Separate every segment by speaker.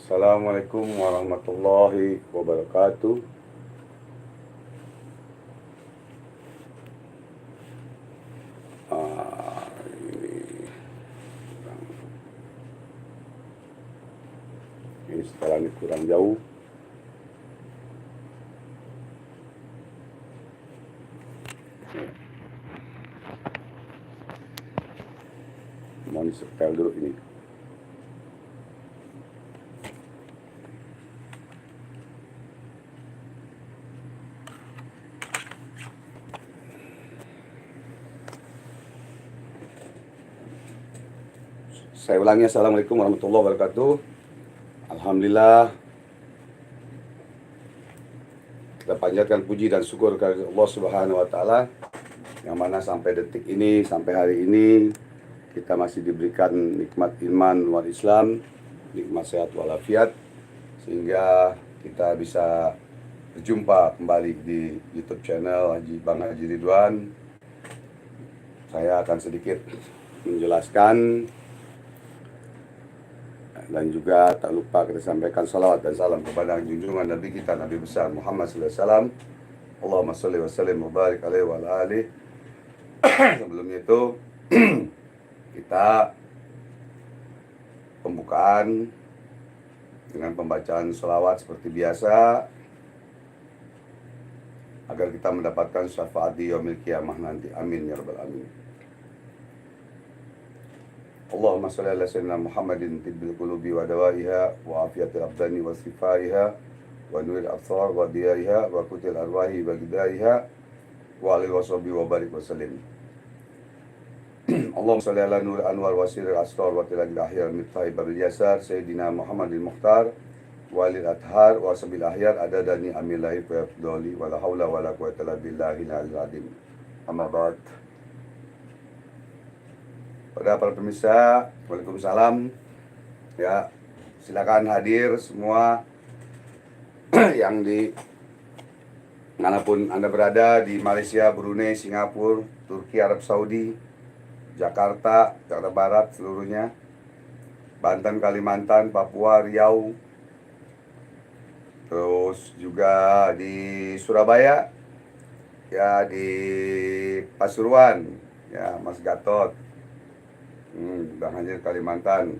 Speaker 1: Assalamualaikum warahmatullahi wabarakatuh. Ini setelah ini kurang jauh. Mau di-setel dulu ini. Saya ulangi, Assalamualaikum warahmatullahi wabarakatuh. Alhamdulillah, kita panjatkan puji dan syukur kepada Allah Subhanahu wa Ta'ala, yang mana sampai detik ini, sampai hari ini, kita masih diberikan nikmat iman wal Islam, nikmat sehat walafiat, sehingga kita bisa berjumpa kembali di YouTube channel Bang Haji Ridwan. Saya akan sedikit menjelaskan, dan juga tak lupa kita sampaikan salawat dan salam kepada junjungan Nabi kita, Nabi besar Muhammad sallallahu alaihi wasallam. Allahumma sholli wa sallim wa barik alaihi wa ala alihi. Sebelumnya itu kita pembukaan dengan pembacaan salawat seperti biasa, agar kita mendapatkan syafaat di yaumil qiyamah nanti. Amin ya rabbal alamin. Allahumma sholli ala sayyidina Muhammadin tibbil qulubi wa dawaiha wa afiyatil abdani wa sifaiha wa nuril absar wa diyaiha wa kutil arwahi wa gidaiha wa alihi wa sahbihi wa barik wa sallim. Allahumma sholli ala nur anwar wa sirril asrar wa tilagil ahyar mitfai babil yasar sayyidina Muhammadin mukhtar wa alil athar wa sabil ahyar adadani amillahi wa yafdoli wa la hawla wa la quwwata illa billahil aliyyil azim. Amma ba'd. Pada para pemirsa, Waalaikumsalam. Ya, silakan hadir semua yang di manapun Anda berada, di Malaysia, Brunei, Singapura, Turki, Arab Saudi, Jakarta, Jakarta Barat seluruhnya, Banten, Kalimantan, Papua, Riau, terus juga di Surabaya, ya di Pasuruan, ya Mas Gatot, Bang Haji Kalimantan.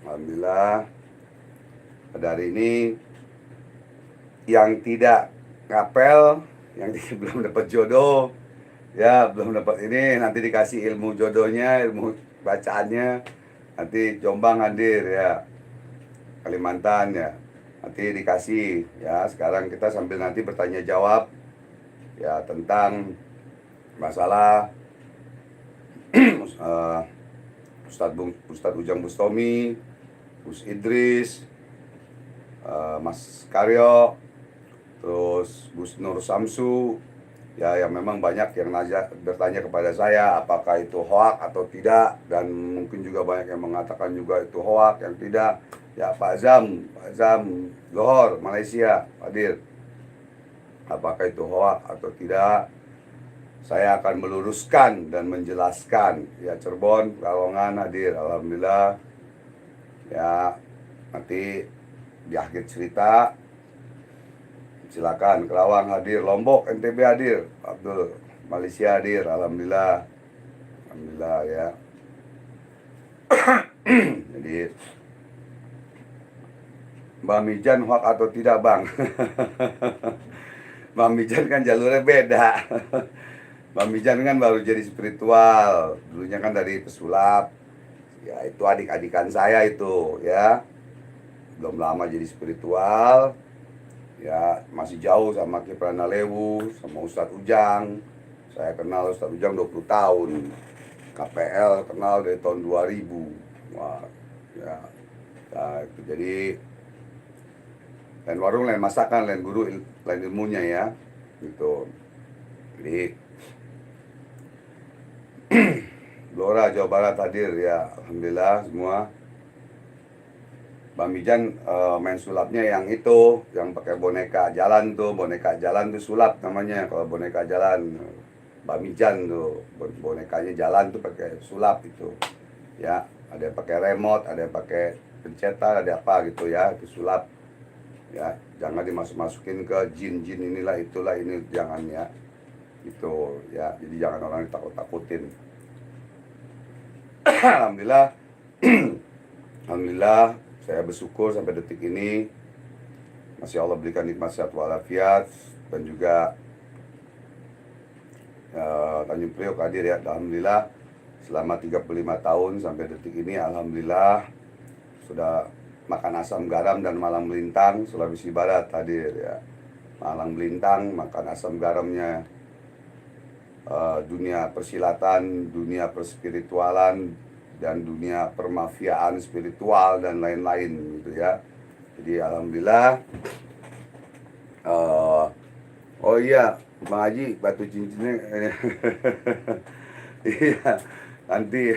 Speaker 1: Alhamdulillah, pada hari ini yang tidak ngapel, yang belum dapat jodoh, ya belum dapat ini, nanti dikasih ilmu jodohnya, ilmu bacaannya, nanti Jombang hadir ya, Kalimantan ya, nanti dikasih ya. Sekarang kita sambil nanti bertanya jawab ya tentang masalah Ustadz Ujang Bustomi, Gus Idris, Mas Karyo, terus Gus Nur Samsu, ya yang memang banyak yang bertanya kepada saya apakah itu hoak atau tidak, dan mungkin juga banyak yang mengatakan juga itu hoak yang tidak. Ya Pak Zam Lohor Malaysia hadir, apakah itu hoak atau tidak? Saya akan meluruskan dan menjelaskan. Ya Cirebon, Kalongan hadir, alhamdulillah. Ya nanti di akhir cerita silakan. Kerawang hadir, Lombok, NTB hadir, Abdul, Malaysia hadir, alhamdulillah. Alhamdulillah ya. Jadi Bang Mijan hoak atau tidak Bang? Bang Mijan kan jalurnya beda. Bang Mijan kan baru jadi spiritual, dulunya kan dari pesulap. Ya itu adik-adikan saya itu ya, belum lama jadi spiritual. Ya masih jauh sama Ki Prana Lewu, sama Ustadz Ujang. Saya kenal Ustadz Ujang 20 tahun. KPL kenal dari tahun 2000. Wah, ya. Nah, itu jadi lain warung, lain masakan, lain guru, lain ilmunya ya. Gitu. Jadi Blora Jawa Barat hadir ya, alhamdulillah semua. Bang Mijan main sulapnya yang itu, yang pakai boneka jalan tuh, boneka jalan tuh sulap namanya. Kalau boneka jalan Bang Mijan tuh, bonekanya jalan tuh pakai sulap itu. Ya, ada yang pakai remote, ada yang pakai pencetan, ada apa gitu ya, pesulap ya. Jangan dimasuk-masukin ke jin-jin inilah itulah ini, jangan ya gitu ya. Jadi jangan orang ditakut-takutin. Alhamdulillah. Alhamdulillah saya bersyukur sampai detik ini masih Allah berikan nikmat sehat walafiat, dan juga Tanjung Priok hadir ya. Alhamdulillah selama 35 tahun sampai detik ini, alhamdulillah sudah makan asam garam dan malang melintang Sulawesi Barat hadir ya. Malang melintang, makan asam garamnya dunia persilatan, dunia perspiritualan, dan dunia permafiaan spiritual dan lain-lain gitu ya. Jadi alhamdulillah. Oh iya, Bang Haji, batu cincinnya iya, nanti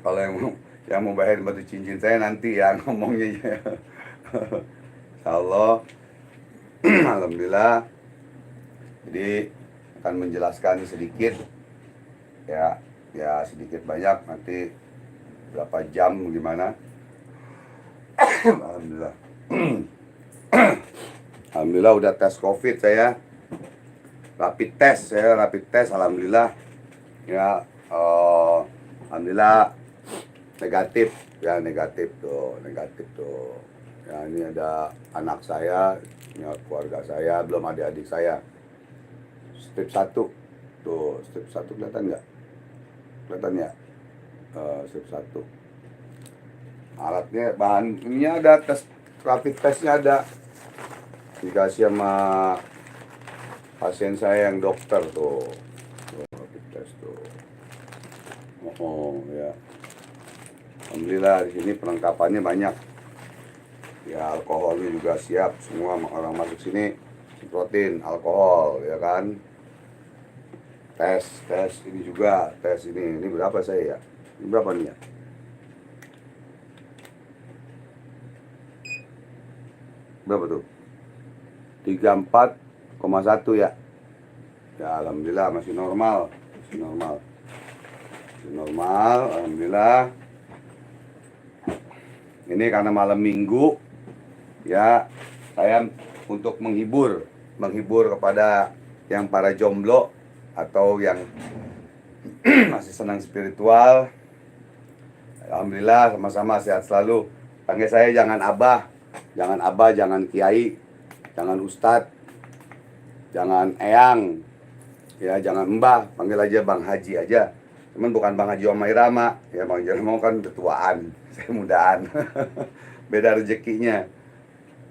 Speaker 1: kalau yang mau bayar batu cincin saya nanti ya ngomongnya ya. Insyaallah. Alhamdulillah. Jadi akan menjelaskan sedikit ya, sedikit banyak nanti berapa jam gimana. Alhamdulillah. Alhamdulillah udah tes COVID saya. Rapid test alhamdulillah. Ya, alhamdulillah negatif ya, negatif tuh. Ya, ini ada anak saya, ini keluarga saya, belum ada adik saya. Strip 1 tuh, strip 1 kelihatan nggak? Kelihatan ya? Strip 1. Alatnya, bahan ini ada, tes rapid testnya ada, dikasih sama pasien saya yang dokter tuh, rapid test tuh. Oh ya, alhamdulillah di sini perlengkapannya banyak. Ya, alkoholnya juga siap, semua orang masuk sini semprotin alkohol ya kan. Tes ini juga, tes ini berapa saya ya? Ini berapa nih ya? Berapa tuh? 34,1 ya. Ya alhamdulillah masih normal, alhamdulillah. Ini karena malam minggu ya, saya untuk menghibur kepada yang para jomblo atau yang masih senang spiritual. Alhamdulillah sama-sama sehat selalu. Panggil saya jangan abah, jangan kiai, jangan ustadz, jangan eyang, ya jangan mbah, panggil aja Bang Haji aja. Cuman bukan Bang Haji Omai Rama, ya Bang Haji Rama kan ketuaan, saya mudaan. Beda rezekinya.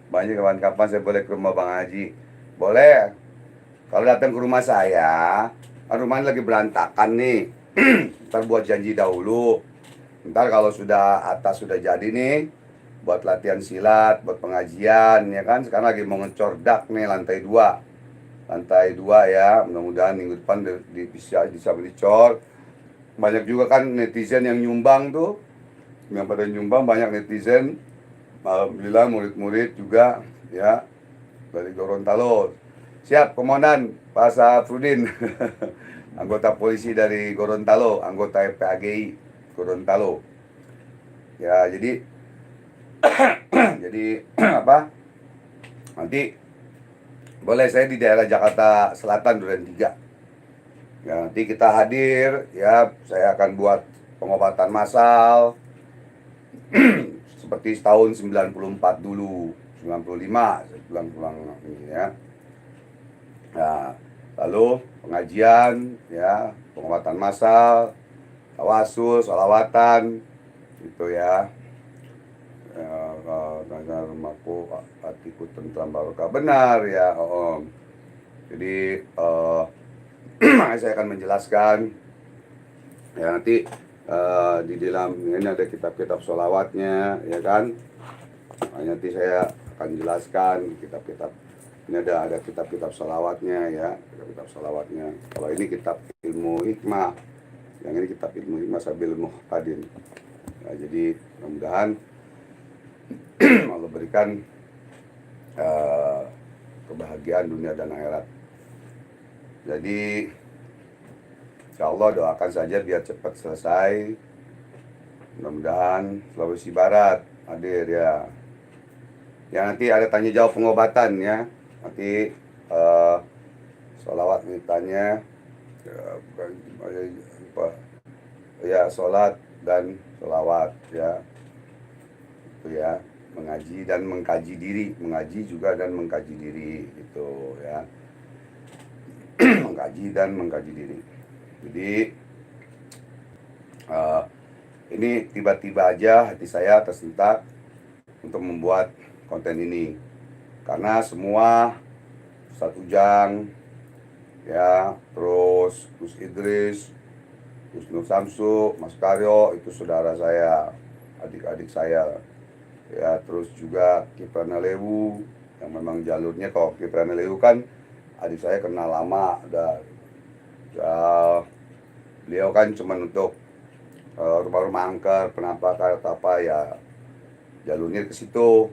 Speaker 1: Banyak kapan-kapan saya boleh ke rumah Bang Haji. Boleh. Kalau datang ke rumah saya, rumahnya lagi berantakan nih. Ntar buat janji dahulu. Ntar kalau sudah atas sudah jadi nih, buat latihan silat, buat pengajian ya kan. Sekarang lagi mau ngecor dak nih lantai 2 ya, mudah-mudahan minggu depan bisa dicor. Banyak juga kan netizen yang nyumbang tuh, yang pada nyumbang banyak netizen. Alhamdulillah murid-murid juga ya dari Gorontalo. Siap Komandan Pak Safrudin. Anggota polisi dari Gorontalo, anggota FPAGI Gorontalo. Ya jadi jadi apa? Nanti boleh saya di daerah Jakarta Selatan Duren 3. Ya, nanti kita hadir ya, saya akan buat pengobatan massal seperti tahun 94 dulu, 95 saya pulang ini ya. Nah, lalu pengajian ya, pengobatan massal, tawasul, sholawatan gitu ya. Rumahku hatiku tentram barokah, benar ya Om. Jadi saya akan menjelaskan ya nanti di dalam ini ada kitab-kitab sholawatnya ya kan. Nanti saya akan jelaskan kitab-kitab ini, ada kitab-kitab sholawatnya ya, kitab-kitab sholawatnya. Kalau ini kitab ilmu hikmah, yang ini kitab ilmu hikmah Sabil Muhtadin. Ya, jadi mudah-mudahan Allah berikan kebahagiaan dunia dan akhirat. Jadi insya Allah doakan saja biar cepat selesai. Mudah-mudahan Sulawesi Barat hadir ya. Ya nanti ada tanya jawab pengobatan ya. Nanti sholawat mintanya ya, sholat dan sholawat ya. Itu ya, mengaji dan mengkaji diri, mengaji juga dan mengkaji diri gitu ya. Mengkaji dan mengkaji diri. Jadi ini tiba-tiba aja hati saya tersentak untuk membuat konten ini karena semua Ustadz Ujang ya, terus Gus Idris, Gus Nur Samsu, Mas Karyo itu saudara saya, adik-adik saya ya, terus juga Kiprana Lewu yang memang jalurnya, kalau Kiprana Lewu kan adik saya kenal lama udah ya, beliau kan cuma untuk rumah-rumah angker, penampakan atau apa ya, jalurnya ke situ.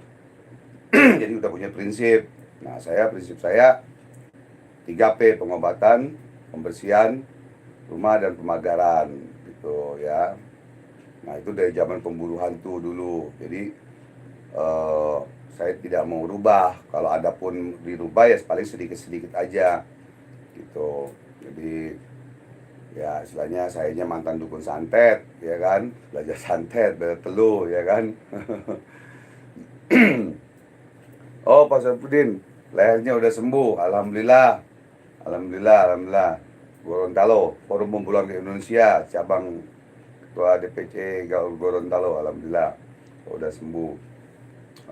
Speaker 1: Jadi udah punya prinsip. Nah, prinsip saya 3P, pengobatan, pembersihan rumah dan pemagaran gitu ya. Nah, itu dari zaman pemburu hantu dulu. Jadi saya tidak mau rubah. Kalau ada pun dirubah ya paling sedikit-sedikit aja gitu. Jadi ya istilahnya sayanya mantan dukun santet ya kan, belajar santet, belajar telu ya kan. Oh, Pak Sarpudin, lehernya udah sembuh, alhamdulillah. Alhamdulillah. Gorontalo, Forum Pembuluh Tangkis Indonesia, cabang ketua DPC Gorontalo, alhamdulillah udah sembuh.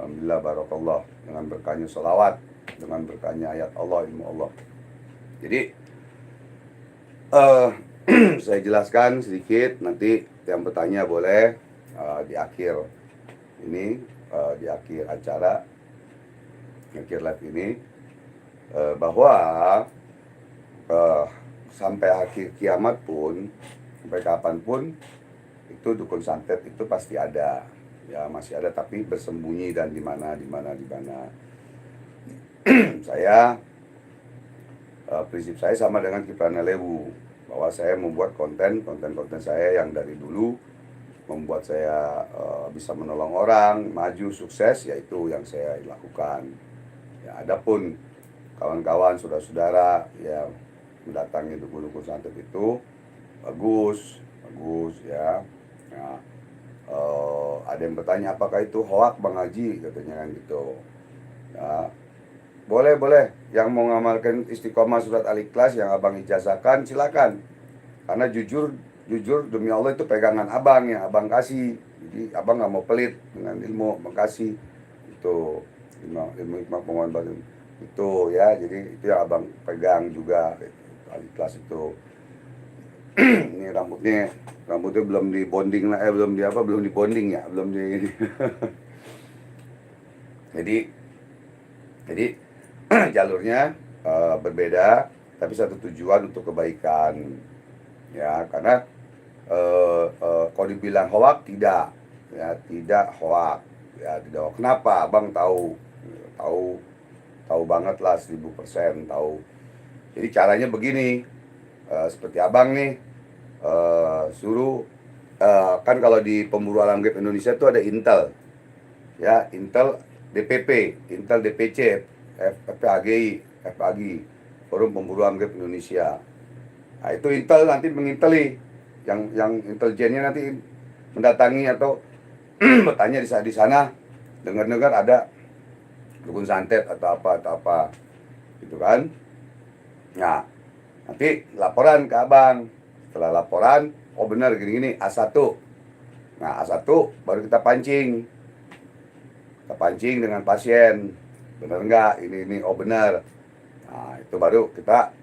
Speaker 1: Alhamdulillah, barakallah, dengan berkahnya sholawat, dengan berkahnya ayat Allah, ilmu Allah. Jadi saya jelaskan sedikit, nanti yang bertanya boleh di akhir ini, di akhir acara, akhir live ini, bahwa sampai akhir kiamat pun, sampai kapanpun, itu dukun santet itu pasti ada ya, masih ada, tapi bersembunyi dan di mana. Saya prinsip saya sama dengan Kiprana Lewu, bahwa saya membuat konten saya yang dari dulu membuat saya bisa menolong orang maju sukses, yaitu yang saya lakukan ya. Adapun kawan-kawan, saudara-saudara yang mendatangi dukun-dukun santet itu bagus ya. Nah, ada yang bertanya apakah itu hoak Bang Haji, katanya kan gitu ya. Boleh yang mau ngamalkan istiqomah surat Al-Ikhlas yang abang ijazahkan silakan, karena jujur demi Allah itu pegangan abang yang abang kasih. Jadi abang nggak mau pelit dengan ilmu, abang kasih itu ilmu hikmah penguatan batin itu ya. Jadi itu yang abang pegang juga, Al-Ikhlas itu. Ini rambutnya belum di bonding lah, belum di bonding ya, belum di ini. jadi jalurnya berbeda, tapi satu tujuan untuk kebaikan ya. Karena kalau dibilang hoak, tidak hoak ya, tidak hoak. Kenapa? Abang tahu banget lah, 1000% tahu. Jadi caranya begini, seperti abang nih suruh kan kalau di pemburu alam gaib Indonesia itu ada Intel ya, Intel DPP, Intel DPC, FPAGI, Forum Pemburu Alam Gaib Indonesia. Nah, itu Intel nanti menginteli, yang intelijennya nanti mendatangi atau bertanya di sana, dengar ada dukun santet atau apa gitu kan. Nah, nanti laporan ke abang. Setelah laporan, oh benar gini A1. Nah, A1 baru kita pancing dengan pasien, benar enggak ini, oh benar. Nah, itu baru kita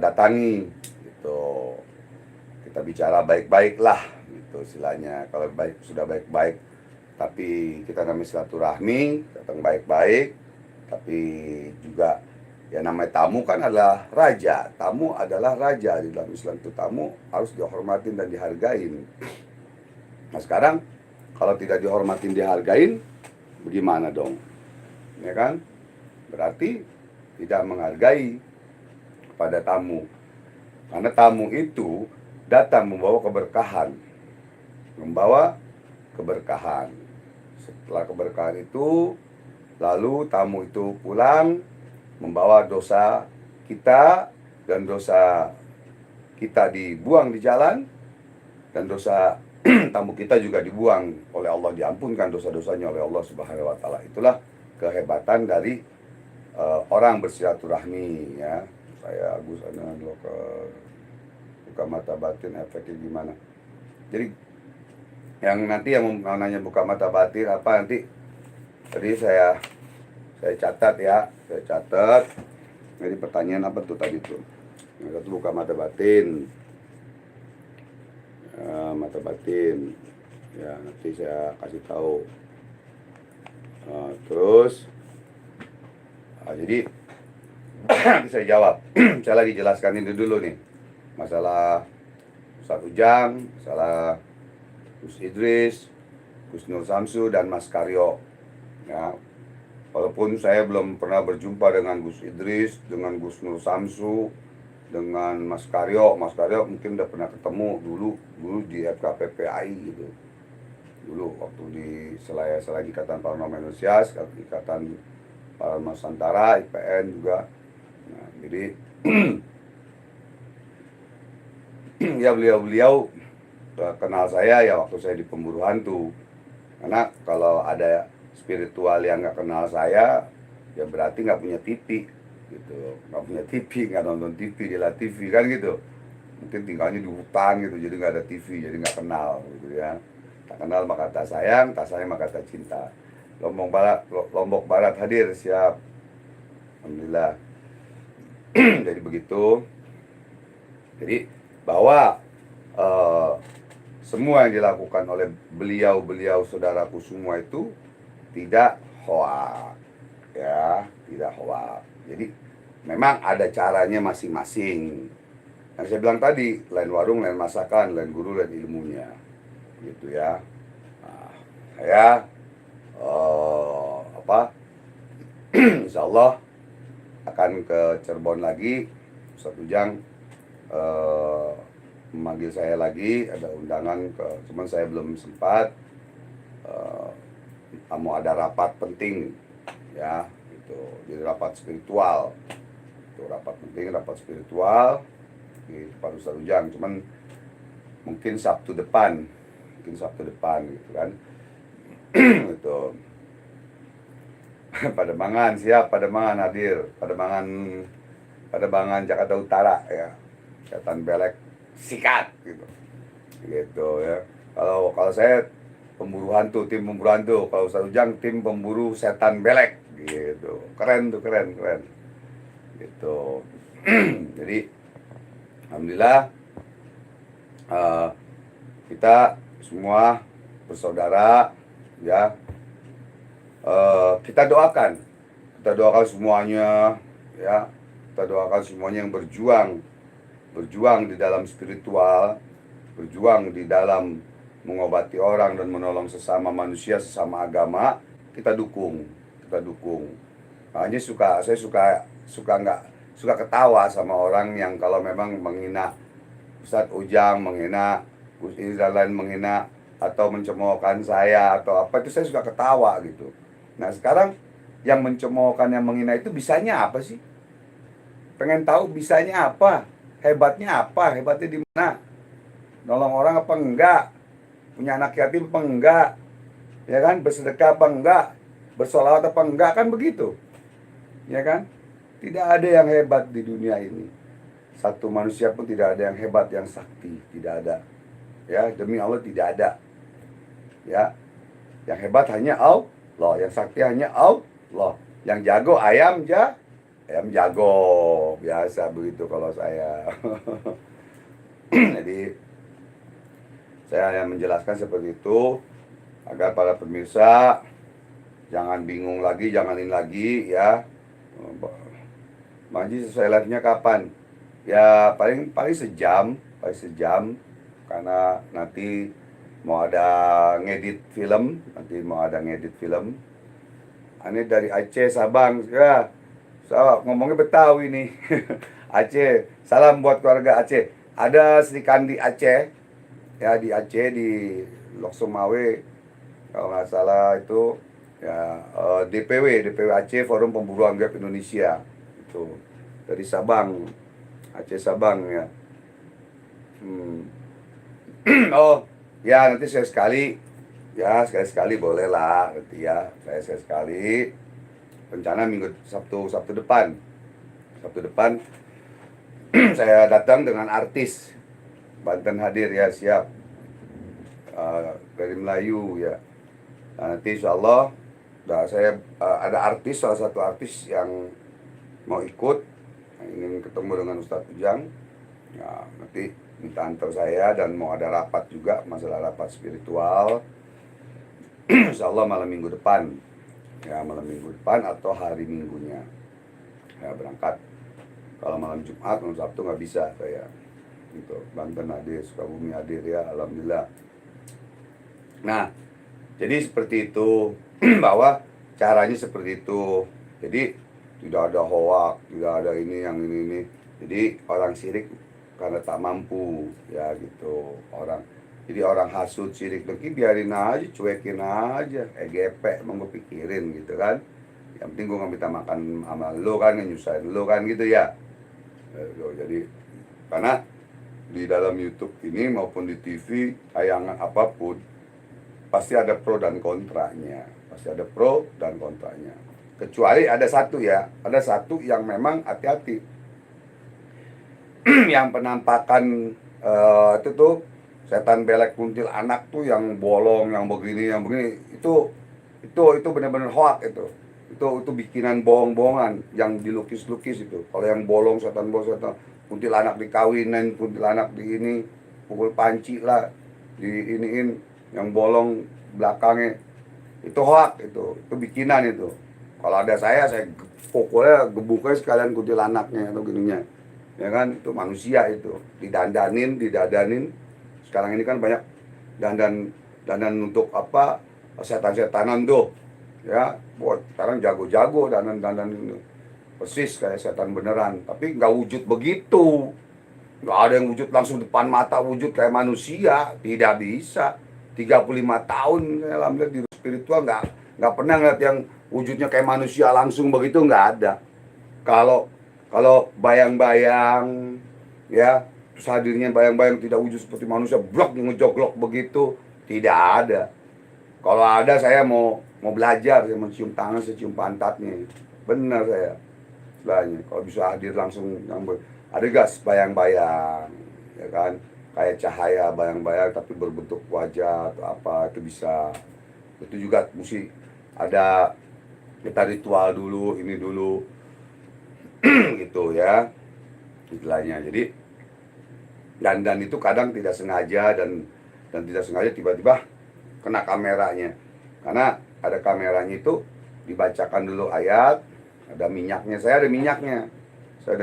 Speaker 1: datangi gitu. Kita bicara baik-baik lah gitu istilahnya. Kalau sudah baik-baik, tapi kita namanya silaturahmi, datang baik-baik, tapi juga ya namanya tamu kan adalah raja. Tamu adalah raja di dalam Islam, itu tamu harus dihormatin dan dihargain. Nah, sekarang kalau tidak dihormatin, dihargain, bagaimana dong? Ya kan? Berarti tidak menghargai pada tamu. Karena tamu itu datang membawa keberkahan. membawa keberkahan. Setelah keberkahan itu, lalu tamu itu pulang membawa dosa kita, dan dosa kita dibuang di jalan, dan dosa tamu kita juga dibuang oleh Allah, diampunkan dosa-dosanya oleh Allah Subhanahu wa taala. Itulah kehebatan dari orang bersilaturahmi, ya. Saya Agus Ana dulu ke buka mata batin efeknya gimana. Jadi yang nanti yang mau nanya buka mata batin apa nanti, tadi saya catat ya, saya catat. Jadi pertanyaan apa tuh tadi tuh? Yang satu buka mata batin, mata batin. Ya nanti saya kasih tahu. Terus, jadi nanti saya jawab. Saya lagi jelaskan ini dulu nih, masalah Ustaz Ujang, masalah Gus Idris, Gus Nur Samsu, dan Mas Karyo. Ya, walaupun saya belum pernah berjumpa dengan Gus Idris, dengan Gus Nur Samsu, dengan Mas Karyo mungkin udah pernah ketemu dulu di FKPPI gitu. Dulu waktu di selain Ikatan Paranormal Indonesia, Ikatan Paranormal Nusantara, IPN juga. Nah, jadi ya beliau kenal saya ya waktu saya di pemburu hantu. Karena kalau ada spiritual yang nggak kenal saya, ya berarti nggak punya TV gitu, nggak punya TV, nggak nonton TV, dia lihat TV kan gitu. Mungkin tinggalnya di hutan gitu, jadi nggak ada TV, jadi nggak kenal gitu ya. Tak kenal maka tak sayang, tak sayang maka tak cinta. Lombok Barat hadir, siap. Alhamdulillah. Jadi begitu. Jadi bahwa semua yang dilakukan oleh beliau saudaraku semua itu tidak hoak, ya, tidak hoak. Jadi memang ada caranya masing-masing. Yang saya bilang tadi, lain warung, lain masakan, lain guru, lain ilmunya, gitu ya. Nah, saya Insya Allah akan ke Cirebon lagi. Ustaz Ujang memanggil saya lagi, ada undangan cuman saya belum sempat. Mau ada rapat penting, ya, gitu. Jadi rapat spiritual, itu rapat penting, rapat spiritual di tempat Ustaz Ujang. Cuman mungkin Sabtu depan, gitu kan. Gitu. Pademangan siap, Pademangan hadir, Pademangan Jakarta Utara ya. Setan Belek sikat gitu ya. Kalau saya pemburu hantu, tim pemburu hantu. Kalau Ustaz Ujang tim pemburu setan belek gitu. Keren gitu. Jadi alhamdulillah kita semua bersaudara ya. Kita doakan semuanya ya. Kita doakan semuanya yang berjuang di dalam spiritual, berjuang di dalam mengobati orang dan menolong sesama manusia, sesama agama. Kita dukung. Hanya saya suka ketawa sama orang yang kalau memang menghina Ustadz Ujang, menghina Gus Idris dan lain, menghina atau mencemoohkan saya atau apa, itu saya suka ketawa gitu. Nah sekarang yang mencemoohkan, yang menghina itu bisanya apa sih? Pengen tahu bisanya apa? Hebatnya apa? Hebatnya di mana? Nolong orang apa enggak? Punya anak yatim apa enggak? Ya kan? Bersedekah apa enggak? Bersolawat apa enggak? Kan begitu. Ya kan? Tidak ada yang hebat di dunia ini. Satu manusia pun tidak ada yang hebat, yang sakti. Tidak ada. Ya, demi Allah tidak ada. Ya. Yang hebat hanya Allah, yang sakti hanya Allah. Yang jago ayam jago. Biasa begitu kalau saya. Jadi saya hanya menjelaskan seperti itu agar para pemirsa jangan bingung lagi, jangan ini lagi ya. Maji selesai live-nya kapan? Ya paling sejam karena nanti mau ada ngedit film, Ini dari Aceh, Sabang ya. Ngomongnya Betawi nih. Aceh, salam buat keluarga Aceh. Ada Sri Kandi Aceh ya di Aceh, di Lok Sumawe kalau nggak salah itu ya, DPW Aceh, Forum Pemburu Anggap Indonesia itu dari Sabang, Aceh Sabang ya. Oh ya, nanti saya sekali ya, sekali boleh lah nanti ya, saya sekali rencana minggu Sabtu depan saya datang dengan artis Banten hadir ya, siap. Dari Melayu ya. Nah, nanti insya Allah saya ada artis, salah satu artis yang mau ikut, ingin ketemu dengan Ustadz Ujang. Nah, nanti minta antar saya dan mau ada rapat juga, masalah rapat spiritual. Insya Allah malam minggu depan ya, malam minggu depan atau hari minggunya ya berangkat. Kalau malam Jumat, malam Sabtu nggak bisa saya gitu. Banten hadir, Sukabumi hadir ya, alhamdulillah. Nah, jadi seperti itu bahwa caranya seperti itu. Jadi tidak ada hoak, tidak ada ini yang ini. Jadi orang syirik karena tak mampu ya gitu. Jadi orang hasud syirik dengki biarin aja, cuekin aja, gepek emang gue pikirin gitu kan. Yang penting gue nggak minta makan sama lo kan, nyusahin lo kan gitu ya. Jadi karena di dalam YouTube ini maupun di TV tayangan apapun pasti ada pro dan kontranya, kecuali ada satu yang memang hati-hati. Yang penampakan itu tuh setan belek kuntil anak tuh yang bolong, yang begini itu benar-benar hoak itu bikinan bohong-bohongan yang dilukis-lukis itu. Kalau yang bolong setan kuntilanak dikawinin, kuntilanak di ini pukul panci lah, di iniin yang bolong belakangnya itu hoak, itu bikinan itu. Kalau ada saya pokoknya gebuknya sekalian kuntilanaknya atau gininya ya kan, itu manusia itu didadanin. Sekarang ini kan banyak dandan untuk apa, setan-setanan tuh ya, buat sekarang jago-jago dandan itu persis kayak setan beneran, tapi nggak wujud begitu, nggak ada yang wujud langsung depan mata wujud kayak manusia, tidak bisa. 35 tahun alhamdulillah di spiritual nggak pernah ngeliat yang wujudnya kayak manusia langsung begitu, nggak ada. Kalau bayang-bayang ya, terus hadirnya bayang-bayang tidak wujud seperti manusia, blok ngejoglok begitu, tidak ada. Kalau ada saya mau belajar, saya mencium tangan, saya cium pantatnya, benar saya istilahnya. Kalau bisa hadir langsung, ada gas bayang-bayang ya kan, kayak cahaya bayang-bayang tapi berbentuk wajah atau apa, itu bisa. Itu juga mesti ada kita ritual dulu, ini dulu gitu ya istilahnya. Jadi dandan itu kadang tidak sengaja dan tidak sengaja tiba-tiba kena kameranya, karena ada kameranya itu dibacakan dulu ayat, ada minyaknya, saya ada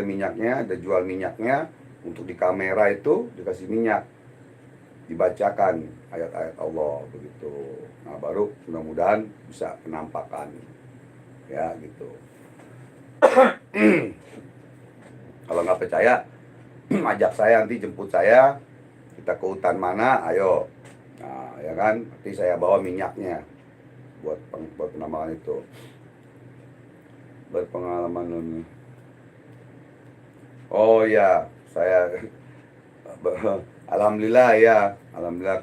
Speaker 1: minyaknya, ada jual minyaknya untuk di kamera itu dikasih minyak, dibacakan ayat-ayat Allah begitu. Nah baru mudah-mudahan bisa penampakan ya gitu. Kalau nggak percaya ajak saya, nanti jemput saya, kita ke hutan mana, ayo. Nah ya kan, nanti saya bawa minyaknya buat penambahan itu. Berpengalaman ini. Oh ya, saya alhamdulillah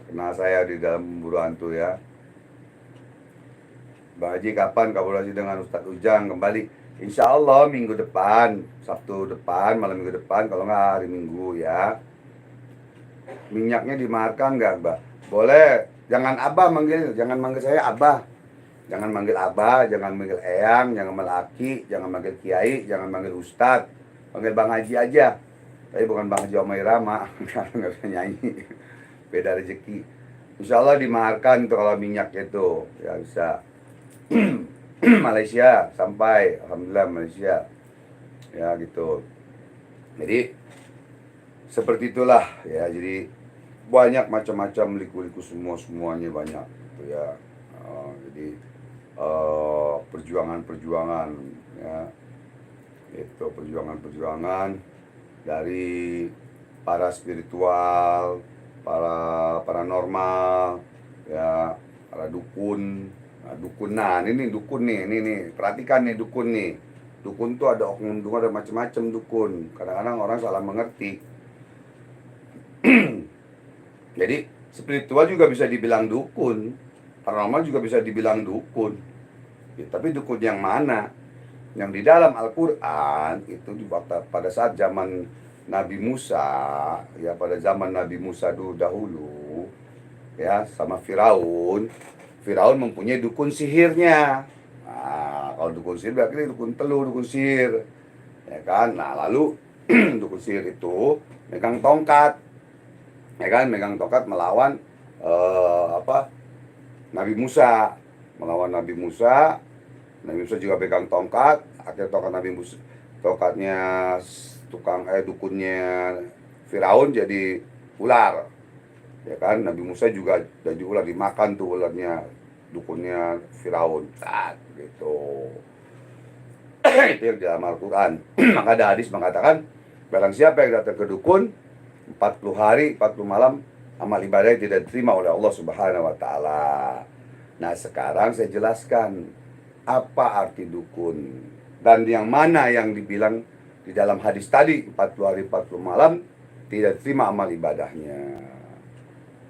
Speaker 1: kenal saya di dalam pemburu hantu ya. Bang Haji, kapan kolaborasi dengan Ustadz Ujang kembali? Insya Allah minggu depan, Sabtu depan, malam minggu depan, kalau nggak hari Minggu ya. Minyaknya dimaharkan nggak, Mbak? Boleh, jangan manggil saya Abah. Jangan manggil Abah, jangan manggil Eyang, jangan manggil Aki, jangan manggil Kiai, jangan manggil Ustadz. Panggil Bang Haji aja. Tapi bukan Bang Haji Omai Rama, nggak bisa nyanyi. Beda rezeki. Insya Allah dimaharkan tuh kalau minyak itu, ya bisa. Malaysia sampai, alhamdulillah Malaysia ya gitu. Jadi seperti itulah ya, jadi banyak macam-macam liku-liku, semuanya banyak gitu ya. Jadi perjuangan ya, itu perjuangan dari para spiritual para paranormal, ya, para dukun. Nah, dukun, nah ini dukun nih, ini nih, perhatikan nih dukun nih. Dukun tuh ada oknum dukun, ada macam-macam dukun. Kadang-kadang orang salah mengerti. Jadi spiritual juga bisa dibilang dukun, paranormal juga bisa dibilang dukun. Ya, tapi dukun yang mana? Yang di dalam Al-Quran itu pada saat zaman Nabi Musa, ya pada zaman Nabi Musa dahulu, ya sama Firaun. Firaun mempunyai dukun sihirnya. Nah, kalau dukun sihir berarti dukun telur, dukun sihir, ya kan? Nah, lalu dukun sihir itu megang tongkat, ya kan? Megang tongkat melawan apa? Nabi Musa, melawan Nabi Musa. Nabi Musa juga pegang tongkat. Akhirnya tongkat Nabi Musa, tongkatnya dukunnya Firaun jadi ular, ya kan? Nabi Musa juga jadi ular, dimakan tuh ularnya, dukunnya Firaun, gitu. Itu yang dalam Al-Quran. Maka ada hadis mengatakan, barang siapa yang datang ke dukun 40 hari 40 malam, amal ibadah tidak diterima oleh Allah Subhanahu wa taala. Nah, sekarang saya jelaskan apa arti dukun dan yang mana yang dibilang di dalam hadis tadi, 40 hari 40 malam tidak terima amal ibadahnya.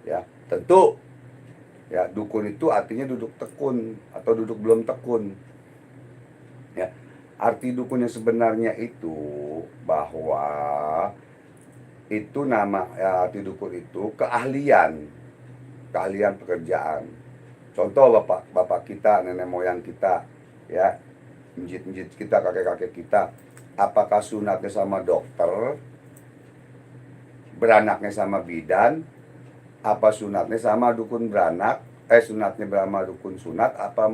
Speaker 1: Ya, tentu ya, dukun itu artinya duduk tekun atau duduk belum tekun. Ya, arti dukun yang sebenarnya itu bahwa itu nama, ya, arti dukun itu keahlian pekerjaan. Contoh bapak kita, nenek moyang kita, ya, menjit kita, kakek-kakek kita, apakah sunatnya sama dokter, beranaknya sama bidan, apa sunatnya sama dukun beranak, sunatnya sama dukun sunat, apa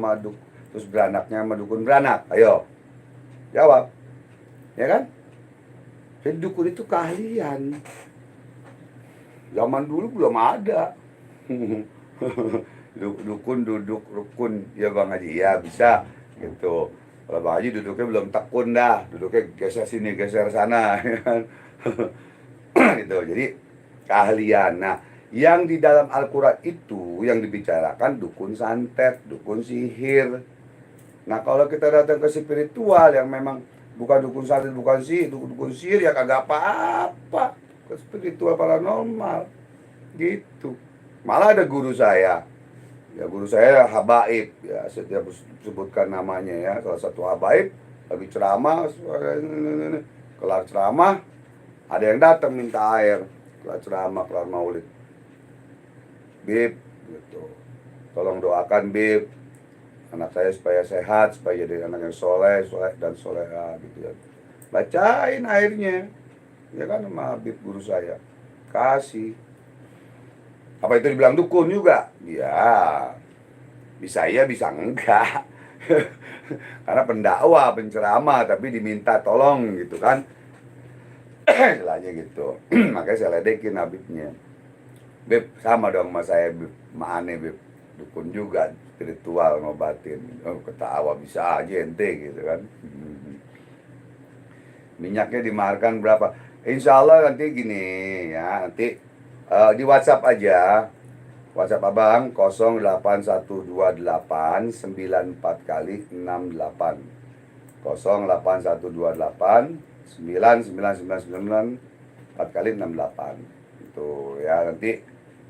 Speaker 1: terus beranaknya sama dukun beranak? Ayo, jawab, ya kan? Jadi dukun itu keahlian. Zaman dulu belum ada. Dukun duduk rukun, ya Bang Haji, ya bisa gitu. Kalau Bang Haji duduknya belum tekun dah, duduknya geser sini geser sana, ya kan? Gitu. Jadi keahlian. Nah, yang di dalam Al-Quran itu yang dibicarakan dukun santet, dukun sihir. Nah, kalau kita datang ke spiritual yang memang bukan dukun santet, bukan sihir, dukun sihir, ya kagak apa-apa. Ke spiritual paranormal gitu. Malah ada guru saya, ya guru saya habaib, ya setiap sebutkan namanya, ya salah satu habaib lagi ceramah, kelar ceramah ada yang datang minta air, kelar ceramah, kelar maulid, Bib, gitu, tolong doakan Bib, anak saya supaya sehat, supaya jadi anak yang soleh dan soleha, gitu ya. Bacain airnya, ya kan, sama Bib guru saya, kasih. Apa itu dibilang dukun juga? Ya, bisa iya, bisa enggak. Karena pendakwah, penceramah, tapi diminta tolong gitu kan. Istilahnya gitu. Makanya saya ledekin Habibnya. Beb, sama dong sama saya, Beb. Maane, Beb. Dukun juga, spiritual, ngobatin. Oh, ketawa, bisa aja ente gitu kan. Minyaknya dimaharkan berapa? Insya Allah nanti gini ya, nanti di WhatsApp aja. WhatsApp Abang 0812894 kali 68. 08128 4 kali 68. Itu ya, nanti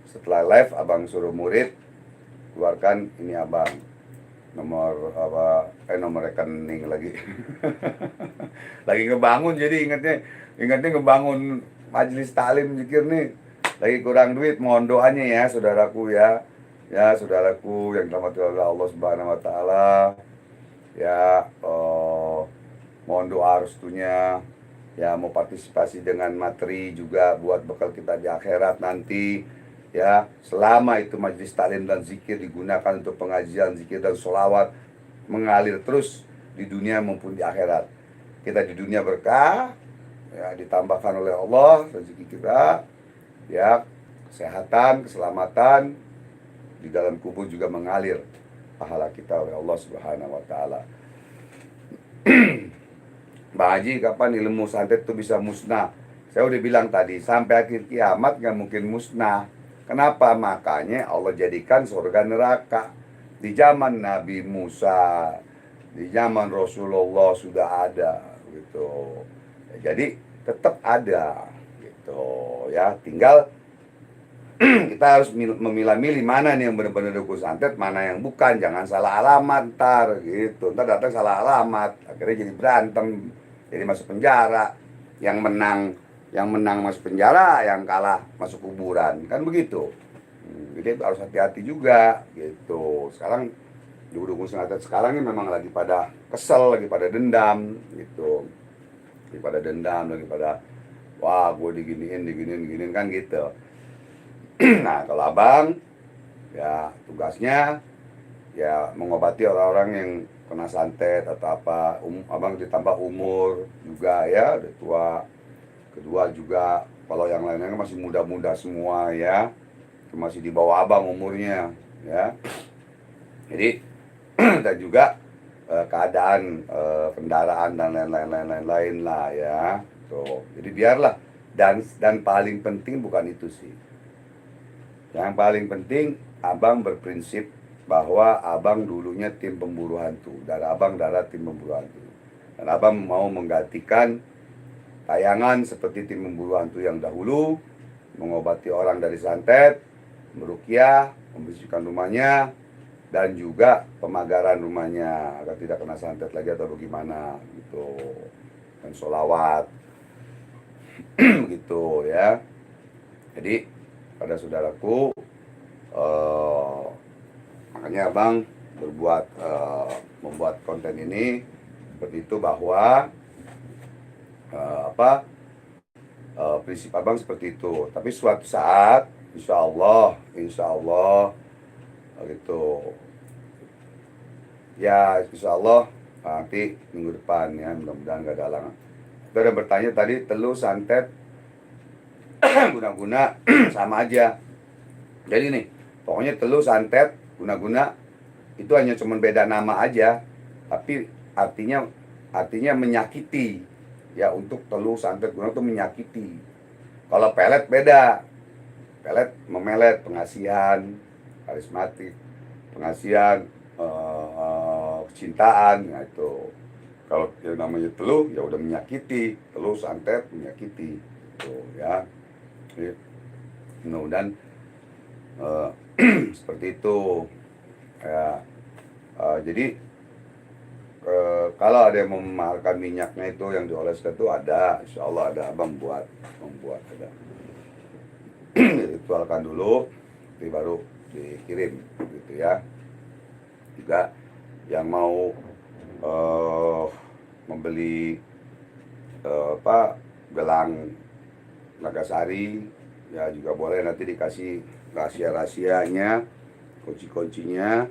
Speaker 1: setelah live Abang suruh murid keluarkan ini Abang. Nomor nomor rekening lagi. Lagi ngebangun, jadi ingatnya ngebangun majelis taklim zikir nih. Lagi kurang duit, mohon doanya ya saudaraku, ya saudaraku yang dirahmati oleh Allah Subhanahu wa taala, ya, mohon doa restunya, ya, mau partisipasi dengan materi juga buat bekal kita di akhirat nanti, ya, selama itu majelis taklim dan zikir digunakan untuk pengajian zikir dan sholawat mengalir terus di dunia maupun di akhirat. Kita di dunia berkah, ya, ditambahkan oleh Allah rezeki kita, ya, kesehatan, keselamatan, di dalam kubur juga mengalir pahala kita oleh Allah Subhanahu wa taala. Bang Haji, kapan ilmu santet itu bisa musnah? Saya udah bilang tadi, sampai akhir kiamat nggak mungkin musnah. Kenapa? Makanya Allah jadikan surga neraka. Di zaman Nabi Musa, di zaman Rasulullah sudah ada gitu. Jadi tetap ada gitu ya. Tinggal kita harus memilah-milih mana nih yang benar-benar dukun santet, mana yang bukan. Jangan salah alamat ntar gitu. Ntar datang salah alamat, akhirnya jadi berantem, jadi masuk penjara. Yang menang masuk penjara, yang kalah masuk kuburan, kan begitu. Jadi harus hati-hati juga gitu. Sekarang dukun santet sekarang ini memang lagi pada kesel, lagi pada dendam gitu, lagi pada wah gue diginiin kan gitu. Nah kalau abang ya tugasnya ya mengobati orang-orang yang kena santet atau apa. Abang ditambah umur juga ya, udah tua. Kedua juga kalau yang lainnya masih muda-muda semua ya, masih di bawah abang umurnya ya. Jadi dan juga keadaan kendaraan dan lain-lain lah ya. Tuh. Jadi biarlah, dan paling penting bukan itu sih. Yang paling penting abang berprinsip bahwa abang dulunya tim pemburu hantu, dan abang darah tim pemburu hantu. Dan abang mau menggantikan tayangan seperti tim pemburu hantu yang dahulu, mengobati orang dari santet, meruqyah, membersihkan rumahnya, dan juga pemagaran rumahnya agar tidak kena santet lagi atau bagaimana gitu, dan sholawat gitu ya. Jadi pada saudaraku, makanya abang membuat konten ini seperti itu, bahwa prinsip abang seperti itu. Tapi suatu saat insya Allah gitu ya, insya Allah nanti minggu depan ya, mudah-mudahan gak ada halangan. Kita ada bertanya tadi, teluh santet guna-guna sama aja. Jadi nih, pokoknya teluh santet guna-guna itu hanya cuma beda nama aja, tapi artinya menyakiti ya. Untuk teluh santet guna itu menyakiti. Kalau pelet beda, pelet memelet, pengasihan, karismatik, pengasihan, kecintaan. Nah itu kalau yang namanya teluh ya udah menyakiti, teluh santet menyakiti tuh ya. Jadi, mudah-mudahan seperti itu ya. Jadi kalau ada yang memahalkan minyaknya itu yang dioleskan itu ada, insya Allah ada, abang membuat ada. Ritualkan dulu, nanti baru dikirim gitu ya. Juga yang mau membeli gelang Nagasari ya juga boleh, nanti dikasih rahasia-rahasianya, kunci-kuncinya,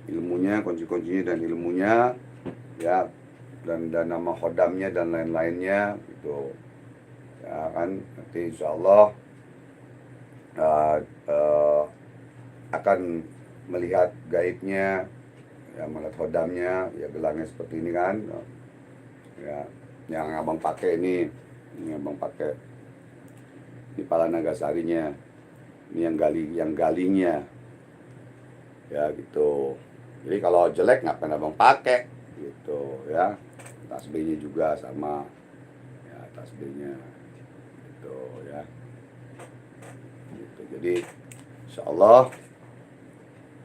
Speaker 1: ilmunya, kunci-kuncinya dan ilmunya ya, dan nama khodamnya dan lain-lainnya gitu ya kan. Nanti insya Allah akan melihat gaibnya ya, melihat khodamnya ya, gelangnya seperti ini kan ya, yang abang pakai ini abang pakai di pala Nagasarinya, ini yang galingnya ya gitu. Jadi kalau jelek ngapain abang pakai gitu ya. Tasbihnya juga sama ya, tasbihnya gitu ya gitu. Jadi insya Allah,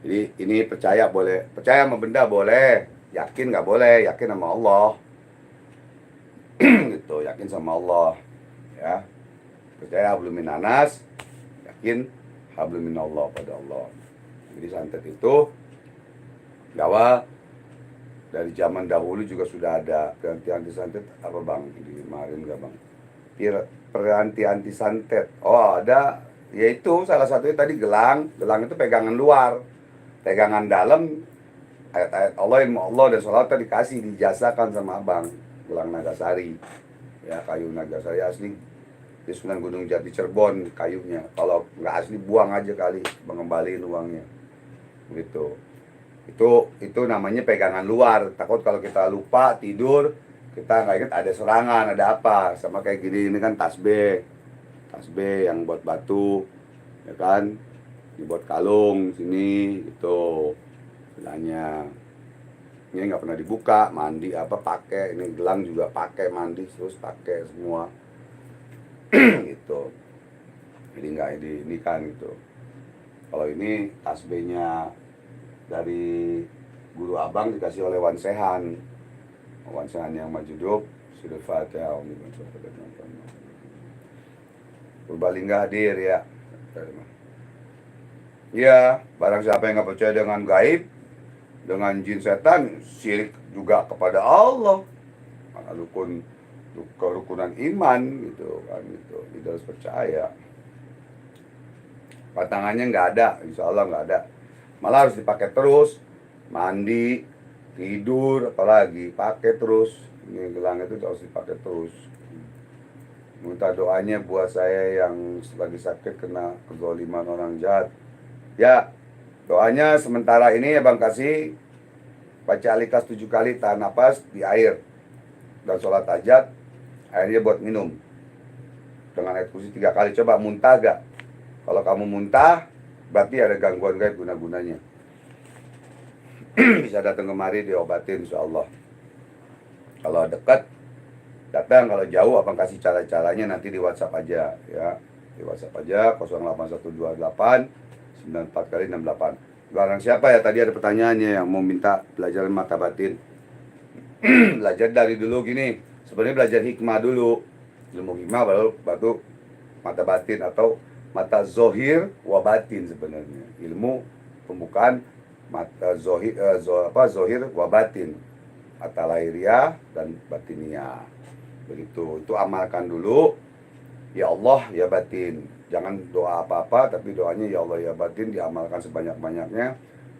Speaker 1: jadi ini percaya sama benda boleh, yakin nggak boleh, yakin sama Allah gitu, yakin sama Allah ya. Percaya hablum minanas, yakin hablum minallah pada Allah. Jadi santet itu bahwa dari zaman dahulu juga sudah ada peranti anti santet. Apa bang di kemarin nggak bang? Peranti anti santet. Oh ada, yaitu salah satunya tadi gelang itu pegangan luar, pegangan dalam ayat-ayat Allah, ilmu Allah dan sholawat dikasih, dijasakan sama abang. Gelang Nagasari ya, kayu Nagasari asli di Sunan Gunung Jati Cirebon kayunya. Kalau nggak asli buang aja kali, mengembalikan uangnya gitu. Itu namanya pegangan luar. Takut kalau kita lupa tidur, kita nggak ingat ada serangan, ada apa. Sama kayak gini, ini kan tasbih yang buat batu ya kan, buat kalung sini itu bilangnya. Ini nggak pernah dibuka, mandi apa pakai, ini gelang juga pakai, mandi terus pakai semua gitu. Jadi nggak ini kan gitu. Kalau ini tasbihnya dari guru abang dikasih oleh Wan Sehan yang majuduk sudah Fatihah. Purbalingga hadir ya. Ya, barang siapa yang nggak percaya dengan gaib, dengan jin setan, syirik juga kepada Allah. Karena kerukunan iman gitu kan gitu. Kita harus percaya. Patangannya nggak ada, insya Allah nggak ada. Malah harus dipakai terus, mandi, tidur, apalagi pakai terus. Ini gelang itu harus dipakai terus. Minta doanya buat saya yang lagi sakit kena kezaliman orang jahat. Ya, doanya sementara ini Abang kasih baca Al-Ikhlas 7 kali, tahan napas di air dan sholat hajat, airnya buat minum dengan air kursi 3 kali. Coba muntah gak? Kalau kamu muntah berarti ada gangguan gaib guna-gunanya. Bisa datang kemari diobatin insya Allah. Kalau dekat datang, kalau jauh Abang kasih cara-caranya nanti di WhatsApp aja ya. Di WhatsApp aja 08128 94 kali 68. Barang siapa ya, tadi ada pertanyaannya yang mau minta belajar mata batin. Belajar dari dulu gini, sebenarnya belajar hikmah dulu. Ilmu hikmah baru mata batin atau mata zohir wa batin sebenarnya. Ilmu pembukaan mata zohir wa batin. Mata lahiriah dan batiniah. Begitu, itu amalkan dulu. Ya Allah ya batin. Jangan doa apa-apa, tapi doanya ya Allah ya batin diamalkan sebanyak-banyaknya.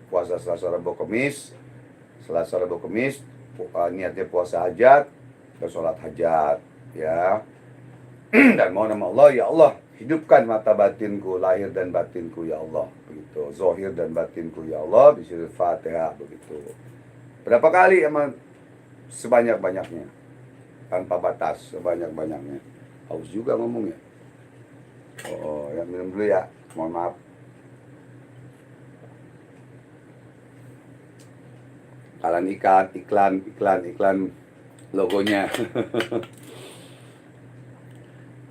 Speaker 1: Puasa Selasa Rabu Kamis, niatnya puasa hajat dan sholat hajat ya. Dan mau nama Allah, ya Allah hidupkan mata batinku, lahir dan batinku ya Allah. Begitu, zohir dan batinku ya Allah, disuruh Fatihah begitu. Berapa kali emang? Sebanyak-banyaknya, tanpa batas, sebanyak-banyaknya. Haus juga ngomongnya. Oh, ya minum dulu ya. Mohon maaf. Kalian iklan logonya.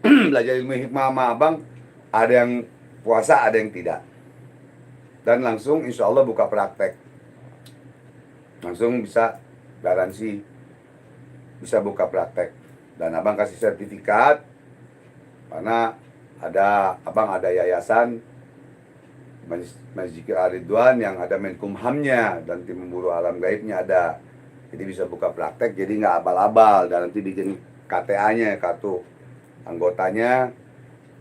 Speaker 1: Belajar ilmu hikmah sama Abang, ada yang puasa, ada yang tidak. Dan langsung insya Allah buka praktek. Langsung bisa garansi bisa buka praktek. Dan Abang kasih sertifikat karena Abang ada yayasan Masjid Ar-Ridwan yang ada Menkumhamnya dan tim memburu alam gaibnya ada. Jadi bisa buka praktek, jadi nggak abal-abal. Dan nanti bikin KTA-nya, kartu anggotanya,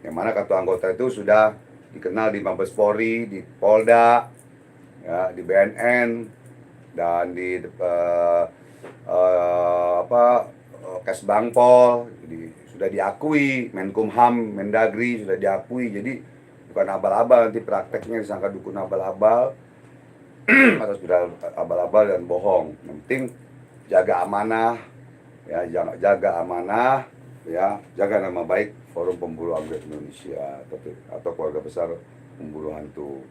Speaker 1: yang mana kartu anggota itu sudah dikenal di Mabes Polri, di Polda, ya, di BNN, dan di Kesbangpol, sudah diakui, Menkumham, Mendagri sudah diakui. Jadi bukan abal-abal, nanti prakteknya disangka dukun abal-abal atau sudah abal-abal dan bohong. Yang penting jaga amanah, ya, jaga amanah, ya, jaga nama baik Forum Pemburu Anggrek Indonesia atau keluarga besar pemburu hantu.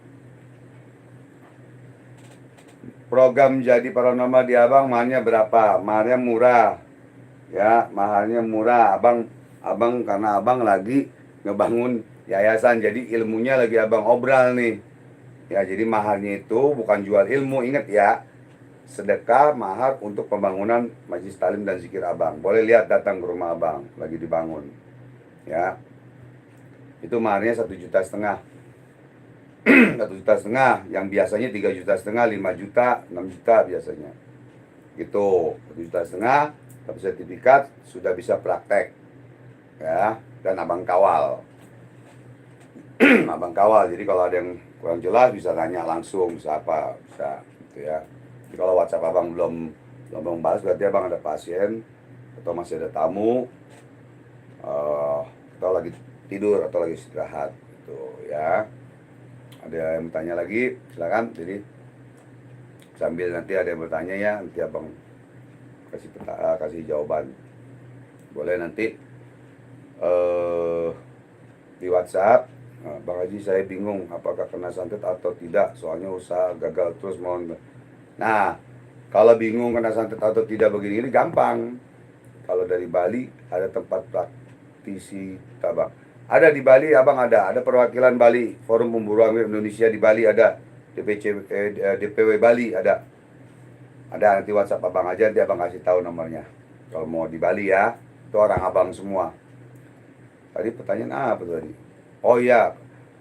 Speaker 1: Program jadi paranormal di Abang mahalnya berapa? Mahalnya murah. Ya, mahalnya murah. Abang karena Abang lagi ngebangun yayasan, jadi ilmunya lagi Abang obral nih. Ya, jadi mahalnya itu bukan jual ilmu, ingat ya. Sedekah mahar untuk pembangunan Majelis Talim dan Zikir Abang. Boleh lihat, datang ke rumah Abang lagi dibangun. Ya. Itu mahalnya 1,5 juta. 1,5 juta, yang biasanya 3,5 juta, 5 juta, 6 juta biasanya. Gitu, 1,5 juta, tapi sertifikat sudah bisa praktek. Ya, dan Abang kawal. Abang kawal. Jadi kalau ada yang kurang jelas bisa tanya langsung, bisa apa, bisa gitu ya. Jadi kalau WhatsApp Abang belum membalas, berarti Abang ada pasien atau masih ada tamu, atau lagi tidur atau lagi istirahat gitu ya. Ada yang bertanya lagi, silakan. Jadi sambil nanti ada yang bertanya ya, nanti Abang kasih jawaban. Boleh nanti di WhatsApp Nah, Bang Haji saya bingung apakah kena santet atau tidak, soalnya usaha gagal terus mohon. Nah, kalau bingung kena santet atau tidak begini ini gampang. Kalau dari Bali ada tempat praktisi tabak. Ada di Bali abang, ada perwakilan Bali, Forum Pemburu Anggrek Indonesia di Bali ada, DPW Bali ada. Ada, nanti WhatsApp abang aja, nanti abang kasih tahu nomornya. Kalau mau di Bali ya, itu orang abang semua. Tadi pertanyaan apa tadi? Oh iya,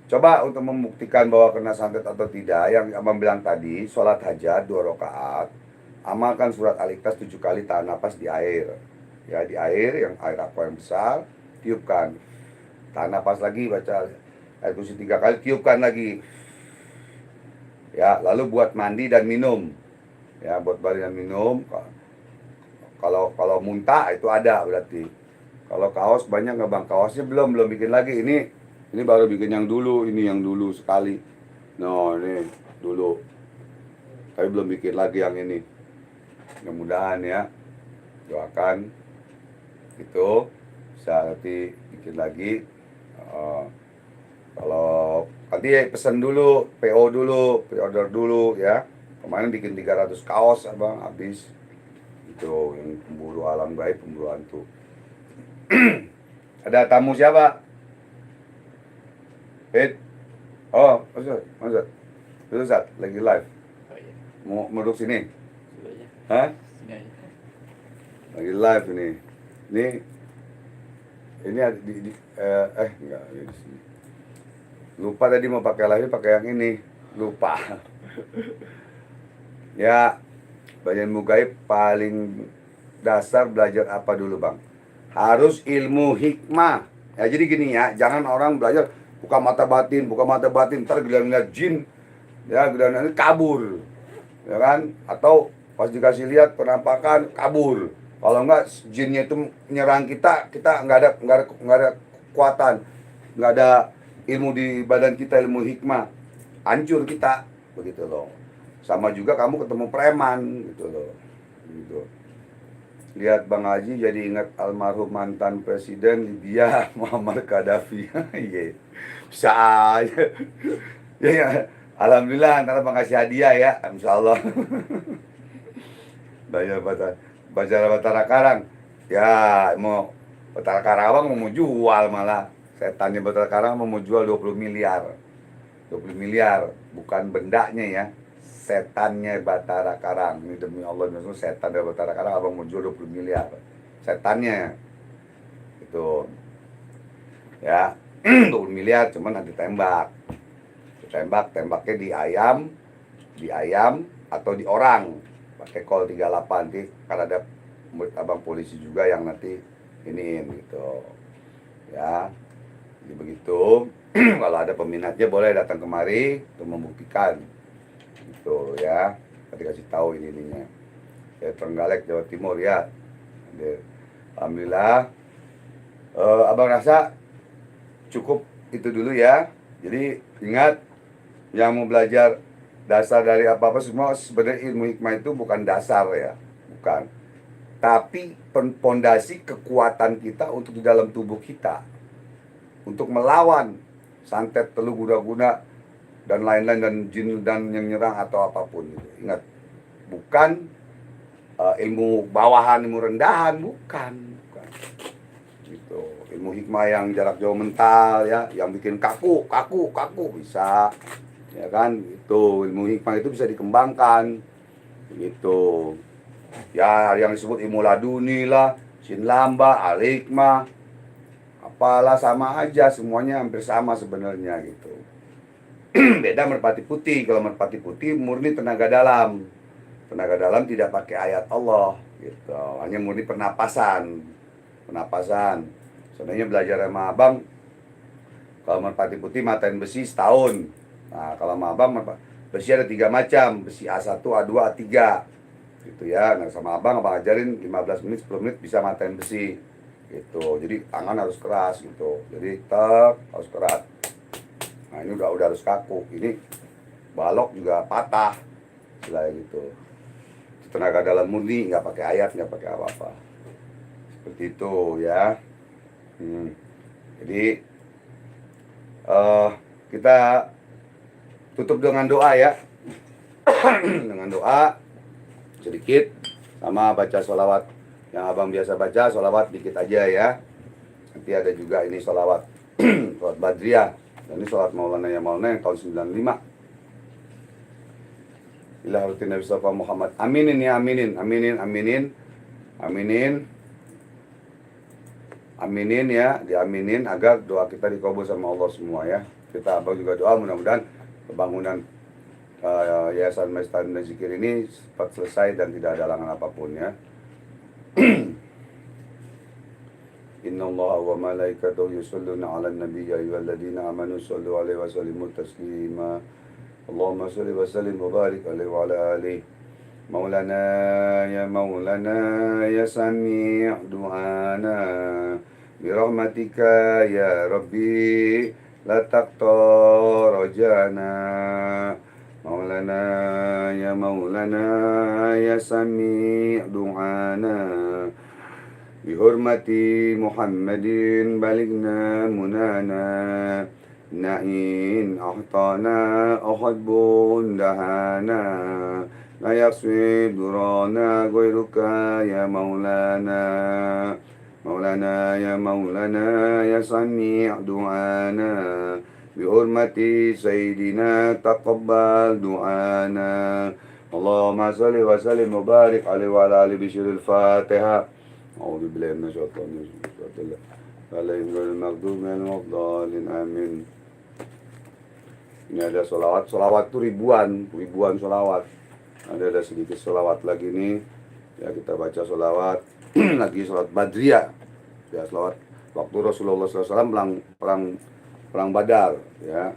Speaker 1: coba untuk membuktikan bahwa kena santet atau tidak, yang abang bilang tadi, sholat hajat 2 rakaat, amalkan surat Al-Ikhlas 7 kali, tahan napas di air. Ya, di air, yang air aqua yang besar, tiupkan. Tahan napas lagi, baca ayat kursi 3 kali, tiupkan lagi. Ya, lalu buat mandi dan minum. Ya, buat mandi dan minum. Kalau muntah itu ada berarti. Kalau kaos banyak nggak bang? Kaosnya belum bikin lagi. Ini baru bikin yang dulu, ini yang dulu sekali. No, ini dulu. Tapi belum bikin lagi yang ini. Mudah-mudahan ya. Doakan itu bisa nanti bikin lagi. Kalau nanti pesan dulu, PO dulu, pre-order dulu ya. Kemarin bikin 300 kaos abang habis. Itu yang pemburu alam gaib, pemburu hantu. Ada tamu siapa? Oh, Ustaz. Ustaz, lagi live.
Speaker 2: Oh iya.
Speaker 1: Mau duduk sini?
Speaker 2: Coba aja.
Speaker 1: Hah?
Speaker 2: Sini aja.
Speaker 1: Lagi live ini. Ini ada enggak ini di sini. Lupa tadi mau pakai live, pakai yang ini. Lupa. Ya, ilmu gaib paling dasar belajar apa dulu, Bang? Harus ilmu hikmah. Ya jadi gini ya, jangan orang belajar buka mata batin, ntar giliran lihat jin, ya giliran ini kabur, ya kan? Atau pas dikasih lihat penampakan kabur. Kalau enggak jinnya itu menyerang kita nggak ada kekuatan, nggak ada ilmu di badan kita, ilmu hikmah, hancur kita, begitu loh. Sama juga kamu ketemu preman, gitu loh, gitu. Lihat Bang Haji jadi ingat almarhum mantan presiden Libya Muammar Gaddafi. Iya. Bisa aja. Ya. Alhamdulillah ntar Bang kasih hadiah ya, insyaallah. Bayar Batara Karang. Ya, mau Batara Karawang mau jual malah. Setannya Batara Karang mau jual 20 miliar. 20 miliar, bukan bendanya ya. Setannya Batara Karang. Ini demi Allah, setan dari Batara Karang abang mau jual 20 miliar. Setannya itu ya 20 miliar, cuman nanti tembaknya di ayam atau di orang, pakai kol 38. Nanti kan ada murid abang polisi juga yang nanti iniin gitu ya. Jadi begitu. Kalau ada peminatnya boleh datang kemari untuk membuktikan gitu ya. Tadi kasih tahu ininya. Ya, Trenggalek Jawa Timur ya. Alhamdulillah. Abang rasa cukup itu dulu ya. Jadi ingat, yang mau belajar dasar dari apa-apa semua, sebenarnya ilmu hikmah itu bukan dasar ya, bukan. Tapi pondasi kekuatan kita untuk di dalam tubuh kita, untuk melawan santet, telu, guna-guna dan lain-lain, dan jin dan yang nyerang atau apapun gitu. Ingat, bukan ilmu bawahan, ilmu rendahan, bukan. Gitu. Ilmu hikmah yang jarak jauh mental ya, yang bikin kaku bisa. Ya kan? Itu ilmu hikmah itu bisa dikembangkan. Gitu. Ya, yang disebut ilmu laduni lah, sin lamba, al-hikmah, apalah sama aja, semuanya hampir sama sebenarnya gitu. Beda merpati putih. Kalau merpati putih murni tenaga dalam. Tenaga dalam tidak pakai ayat Allah gitu. Hanya murni pernapasan. Sebenarnya belajar sama abang, kalau merpati putih matain besi setahun. Nah, kalau sama abang besi ada 3 macam, besi A1, A2, A3 gitu ya. Nah, sama abang ajarin 15 menit, 10 menit bisa matain besi gitu. Jadi tangan harus keras gitu. Jadi harus keras. Nah, ini udah harus kaku. Ini balok juga patah. Selain gitu. Tenaga dalam murni, nggak pakai ayat, nggak pakai apa-apa. Seperti itu ya. Jadi Kita tutup dengan doa ya. Dengan doa sedikit, sama baca sholawat. Yang abang biasa baca sholawat dikit aja ya. Nanti ada juga ini sholawat sholawat Badriyah. Dan ini sholawat Maulana ya Maulana yang tahun 95. Ila Nabi Mustafa Muhammad. Aminin ya, aminin, aminin, aminin, aminin, aminin ya, diaminin agar doa kita dikabul sama Allah semua ya. Kita abang juga doa mudah-mudahan pembangunan Yayasan Maistan dan Zikir ini cepat selesai dan tidak ada halangan apapun ya. Inna Allah wa malaikatahu yusholluna 'alan nabiy ya ayyuhalladzina amanu shollu 'alaihi wa sallimu taslima. Allahumma sholli wa sallim wa barik 'alaihi wa 'ala alihi. Maulana ya sami' du'ana bi rahmatika ya rabbi la taqta rajana. Maulana ya sami' du'ana bihormati Muhammadin baligna munana na'in ahtana ahadbun dahana la yakswi durana ghairuka ya Maulana. Maulana ya sami' du'ana bihormati Sayyidina taqabbal du'ana. Allahumma salli wa sallim wa barik alaihi wa ala alihi bisyiril Fatihah. A'udzu billahi minasyaitonir rajim. Alaihim ghairil maghdubi alaihim waladdallin. Amin. Ini ada sholawat. Sholawat itu ribuan sholawat. Ada sedikit sholawat lagi nih. Ya kita baca sholawat. Lagi sholawat Badriyah. Ya sholawat waktu Rasulullah SAW perang Badar ya.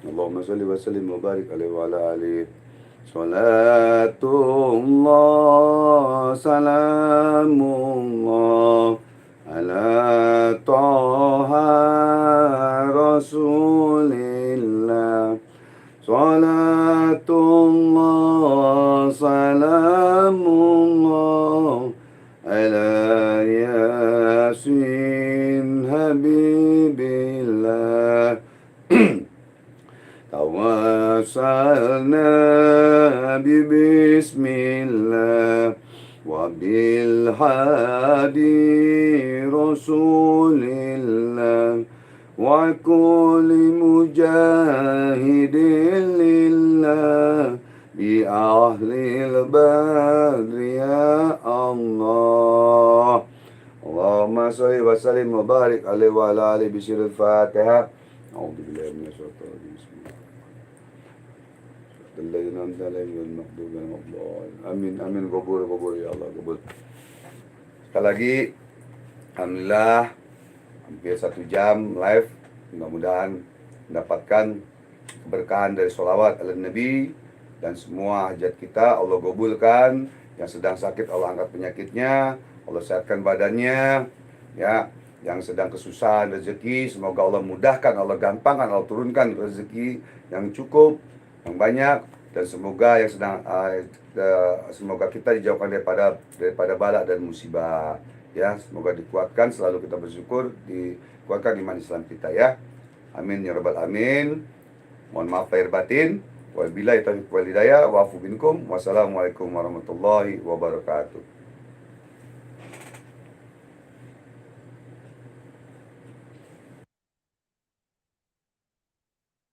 Speaker 1: Allahumma sholli wa sallim wa barik alaihi wa ala alihi. Salatullah salamullah ala Taha Rasulillah. Salatullah salamullah ala Yasin Habibillah. Tawassalna bismillah wa bil hadi Rasulillah wa kulli mujahidin lillah bi ahlil badri ya Allah. Allahumma sholli wa sallim wa barik alaihi wa ala alihi bisyiril Fatihah. A'udzu billahi minasyaitonir rajim. Amin, amin, kabul ya Allah, kabul. Sekali lagi, alhamdulillah, hampir 1 jam live. Mudah-mudahan mendapatkan keberkahan dari sholawat ala Nabi dan semua hajat kita Allah kabulkan. Yang sedang sakit Allah angkat penyakitnya, Allah sehatkan badannya, ya. Yang sedang kesusahan rezeki, semoga Allah mudahkan, Allah gampangkan, Allah turunkan rezeki yang cukup, yang banyak, dan semoga yang sedang semoga kita dijauhkan daripada bala dan musibah ya. Semoga dikuatkan, selalu kita bersyukur, dikuatkan iman Islam kita ya. Amin ya rabbal alamin. Mohon maaf lahir batin. Wabillahi taufiq wal hidayah. Wa'fu minkum. Wassalamualaikum warahmatullahi wabarakatuh.